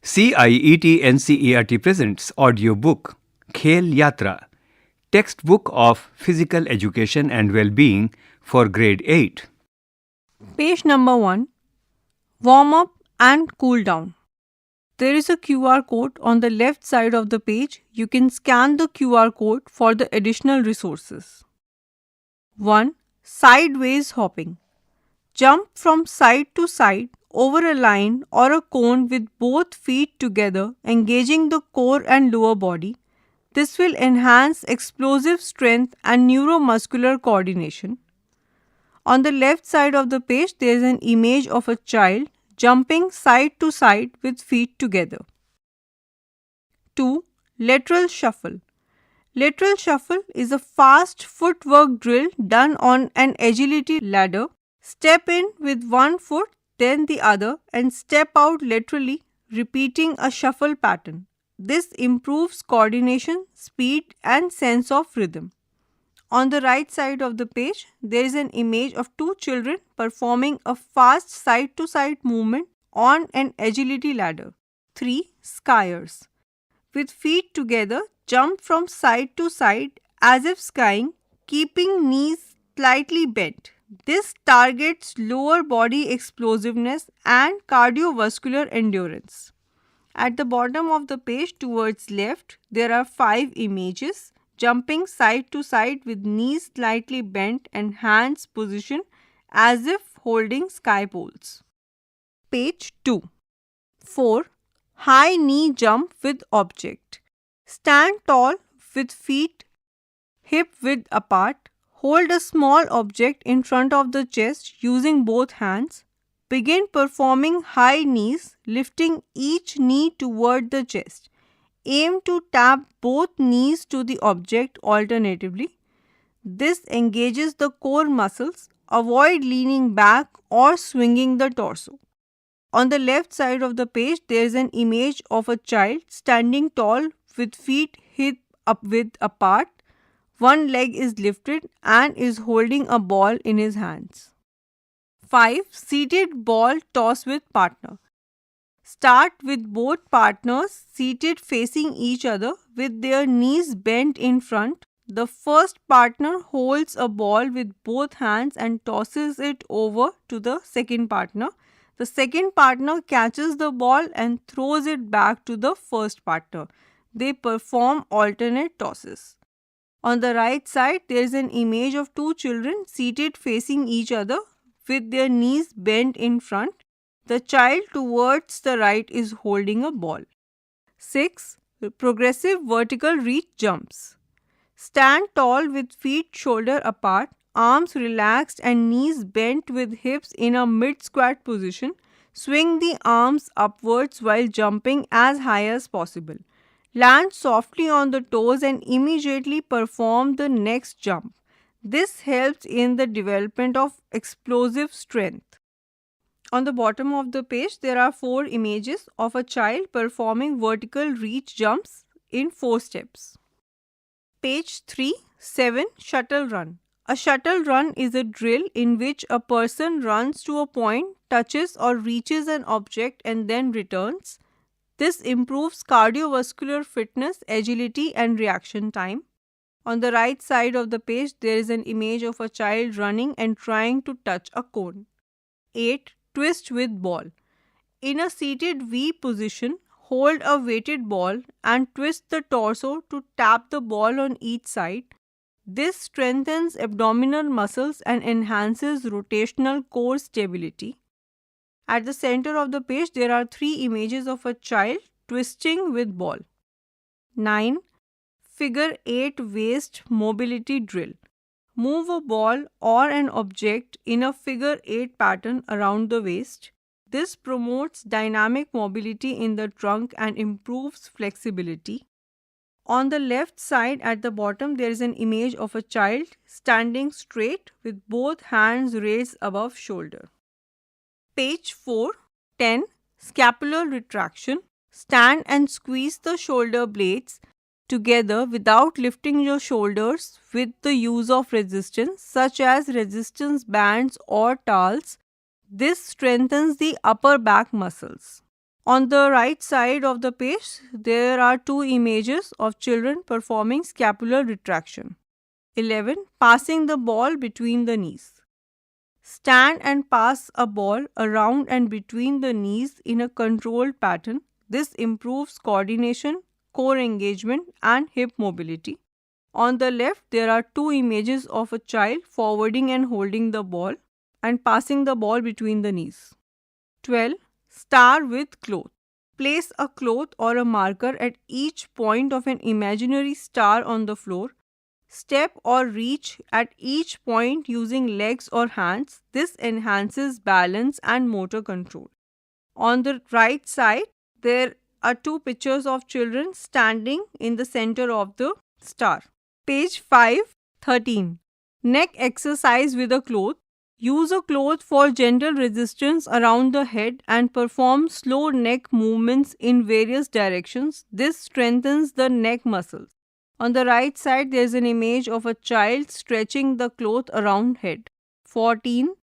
CIET NCERT presents audiobook Khel Yatra, textbook of physical education and well-being for grade 8. Page number 1. Warm up and cool down. There is a QR code on the left side of the page. You can scan the QR code for the additional resources. 1. Sideways hopping. Jump from side to side over a line or a cone with both feet together, engaging the core and lower body. This will enhance explosive strength and neuromuscular coordination. On the left side of the page, there is an image of a child jumping side to side with feet together. 2. Lateral shuffle. Lateral shuffle is a fast footwork drill done on an agility ladder. Step in with one foot, then the other, and step out laterally, repeating a shuffle pattern. This improves coordination, speed, and sense of rhythm. On the right side of the page, there is an image of two children performing a fast side-to-side movement on an agility ladder. 3. Skiers. With feet together, jump from side to side as if skiing, keeping knees slightly bent. This targets lower body explosiveness and cardiovascular endurance. At the bottom of the page towards left, there are 5 images. Jumping side to side with knees slightly bent and hands positioned as if holding sky poles. Page 2. 4. High knee jump with object. Stand tall with feet hip width apart. Hold a small object in front of the chest using both hands. Begin performing high knees, lifting each knee toward the chest. Aim to tap both knees to the object alternatively. This engages the core muscles. Avoid leaning back or swinging the torso. On the left side of the page, there is an image of a child standing tall with feet hip width apart. One leg is lifted and is holding a ball in his hands. 5. Seated ball toss with partner. Start with both partners seated facing each other with their knees bent in front. The first partner holds a ball with both hands and tosses it over to the second partner. The second partner catches the ball and throws it back to the first partner. They perform alternate tosses. On the right side, there is an image of two children seated facing each other with their knees bent in front. The child towards the right is holding a ball. 6. Progressive vertical reach jumps. Stand tall with feet shoulder apart, arms relaxed and knees bent with hips in a mid-squat position. Swing the arms upwards while jumping as high as possible. Land softly on the toes and immediately perform the next jump. This helps in the development of explosive strength. On the bottom of the page, there are 4 images of a child performing vertical reach jumps in 4 steps. Page 3. 7. Shuttle run. A shuttle run is a drill in which a person runs to a point, touches or reaches an object and then returns. This improves cardiovascular fitness, agility and reaction time. On the right side of the page, there is an image of a child running and trying to touch a cone. 8. Twist with ball. In a seated V position, hold a weighted ball and twist the torso to tap the ball on each side. This strengthens abdominal muscles and enhances rotational core stability. At the center of the page, there are 3 images of a child twisting with ball. 9. Figure 8 waist mobility drill. Move a ball or an object in a figure 8 pattern around the waist. This promotes dynamic mobility in the trunk and improves flexibility. On the left side at the bottom, there is an image of a child standing straight with both hands raised above shoulder. Page 4. 10. Scapular retraction. Stand and squeeze the shoulder blades together without lifting your shoulders with the use of resistance such as resistance bands or towels. This strengthens the upper back muscles. On the right side of the page, there are two images of children performing scapular retraction. 11. Passing the ball between the knees. Stand and pass a ball around and between the knees in a controlled pattern. This improves coordination, core engagement, and hip mobility. On the left, there are two images of a child forwarding and holding the ball and passing the ball between the knees. 12. Star with cloth. Place a cloth or a marker at each point of an imaginary star on the floor. Step or reach at each point using legs or hands. This enhances balance and motor control. On the right side, there are two pictures of children standing in the center of the star. Page 5:13. Neck exercise with a cloth. Use a cloth for gentle resistance around the head and perform slow neck movements in various directions. This strengthens the neck muscles. On the right side, there is an image of a child stretching the cloth around head. 14.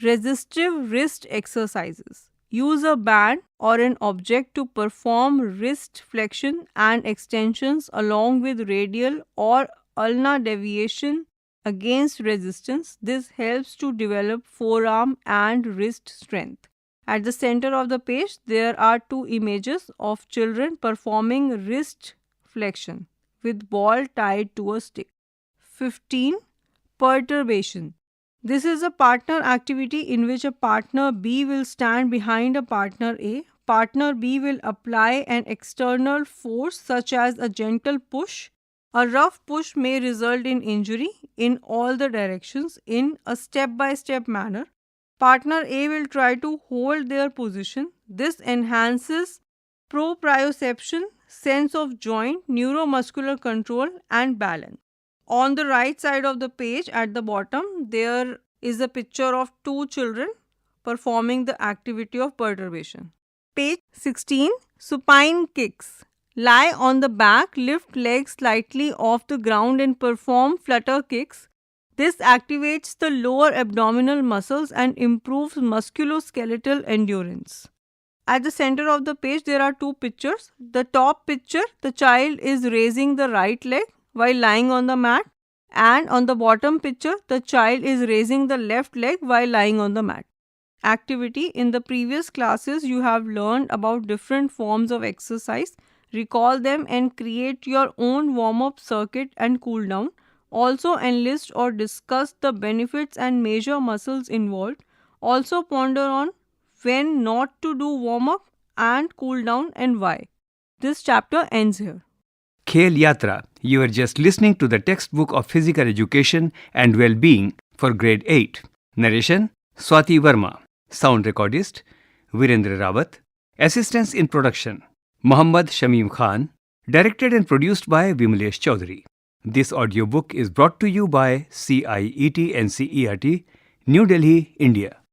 Resistive wrist exercises. Use a band or an object to perform wrist flexion and extensions along with radial or ulnar deviation against resistance. This helps to develop forearm and wrist strength. At the center of the page, there are two images of children performing wrist flexion with ball tied to a stick. 15. Perturbation. This is a partner activity in which a partner B will stand behind a partner A. Partner B will apply an external force such as a gentle push. A rough push may result in injury in all the directions in a step-by-step manner. Partner A will try to hold their position. This enhances proprioception, sense of joint, neuromuscular control, and balance. On the right side of the page at the bottom, there is a picture of two children performing the activity of perturbation. Page 16. Supine kicks. Lie on the back, lift legs slightly off the ground and perform flutter kicks. This activates the lower abdominal muscles and improves musculoskeletal endurance. At the center of the page, there are two pictures. The top picture, the child is raising the right leg while lying on the mat, and on the bottom picture, the child is raising the left leg while lying on the mat. Activity. In the previous classes, you have learned about different forms of exercise. Recall them and create your own warm-up circuit and cool down. Also enlist or discuss the benefits and major muscles involved. Also ponder on when not to do warm-up and cool down and why. This chapter ends here. Khel Yatra. You are just listening to the textbook of Physical Education and Well-being for Grade 8. Narration Swati Verma. Sound recordist Virendra Rawat. Assistance in production Muhammad Shamim Khan. Directed and produced by Vimalesh Chaudhary. This audiobook is brought to you by CIET NCERT, New Delhi, India.